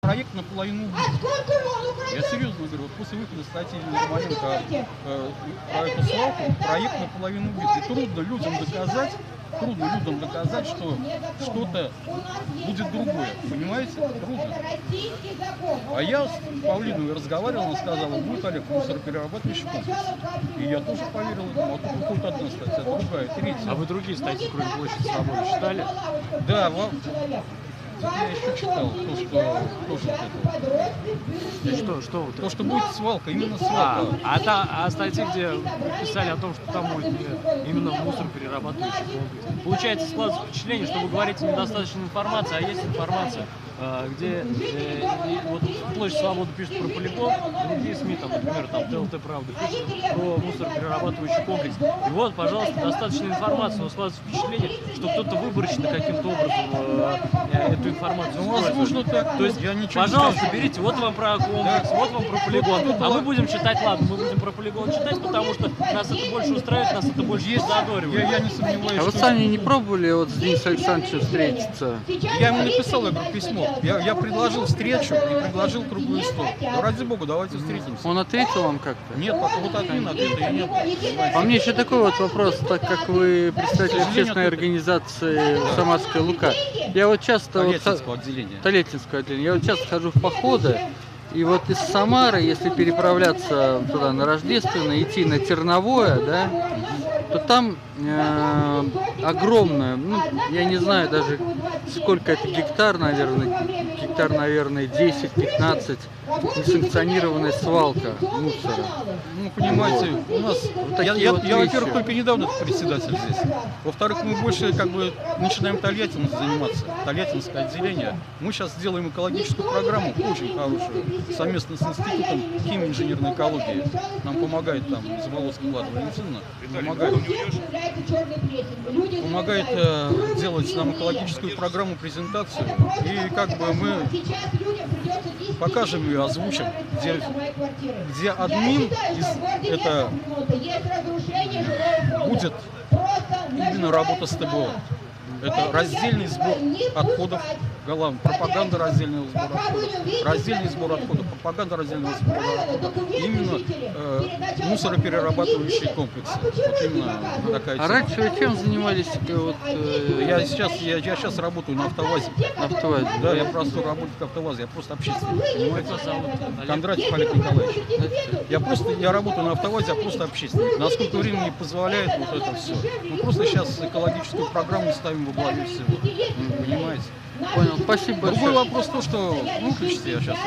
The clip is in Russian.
Проект наполовину убит. Я серьезно говорю, вот после выхода статьи Ермоленко про эту свалку, проект наполовину убит. И трудно людям доказать, что что-то будет другое. Понимаете? Трудно. А я с Павлиновой разговаривал, она сказала, будет Олег мусороперерабатывающий комплекс. И я тоже поверил этому. А тут выходит одна статья, другая, третья. А вы другие статьи, кроме Площади Свободы, читали? Да, я еще читал то, что тоже это. Что вы То, что будет свалка, именно свалка. А статьи, где вы писали о том, что там будет именно мусороперерабатывающий комплекс. Получается, складывается впечатление, что вы говорите недостаточно информации, а есть информация, где вот Площадь Свободы пишет про полигон, другие СМИ, там, например, там, ТЛТ Правда пишет про мусороперерабатывающий комплекс. И вот, пожалуйста, достаточно информации, но складывается впечатление, что кто-то выборочно каким-то образом эту информацию возможно так. То есть, пожалуйста, берите, вот вам про комплекс, вот вам про полигон. А мы будем читать, ладно, мы будем про полигон читать, потому что нас это больше устраивает, нас это больше задоривает. Я не сомневаюсь. А вы сами не пробовали вот с Денисом Александровичем встретиться? Я ему написал, я говорю, письмо. Я предложил встречу и предложил круглый стол. Ну, ради бога, давайте встретимся. Он ответил вам как-то? Нет, пока вот один ответа и нет. А мне еще такой вот вопрос, так как вы представитель общественной организации «Самарская Лука». Я вот часто... Толетинского отделения. Толетинского отделения. Я вот часто хожу в походы, и вот из Самары, если переправляться туда на Рождественное, идти на Терновое, да, то там огромное, ну, я не знаю даже сколько это гектар, наверное 10-15, несанкционированная свалка мусора. Ну, понимаете, у нас... Вот я во-первых, только недавно председатель здесь. Во-вторых, мы больше как бы начинаем Тольяттинск заниматься, Тольяттинское отделение. Мы сейчас делаем экологическую программу, очень хорошую, совместно с Институтом химии и инженерной экологии. Нам помогает там Заволоцкая Влада Валентиновна, помогает делать нам экологическую программу, презентацию. И как бы мы покажем ее, озвучим, где одним из это будет именно работа с ТБО. Это раздельный сбор отходов, пропаганда раздельного сбора отходов, раздельный сбор отходов, пропаганда раздельного сбора отходов, именно мусороперерабатывающие комплексы. Вот именно такая тема. А раньше вы чем занимались? Вот, я сейчас работаю на автовазе. Автовазе. Да, я просто работаю в автовазе, я просто общественник. Понимаете? Кондратьев Олег Николаевич. Я работаю на автовазе, я просто общественник. Насколько времени позволяет вот это все. Мы просто сейчас экологическую программу ставим во главе всего. Понимаете? Понял, спасибо большое. Другой вопрос то, что выключите, я сейчас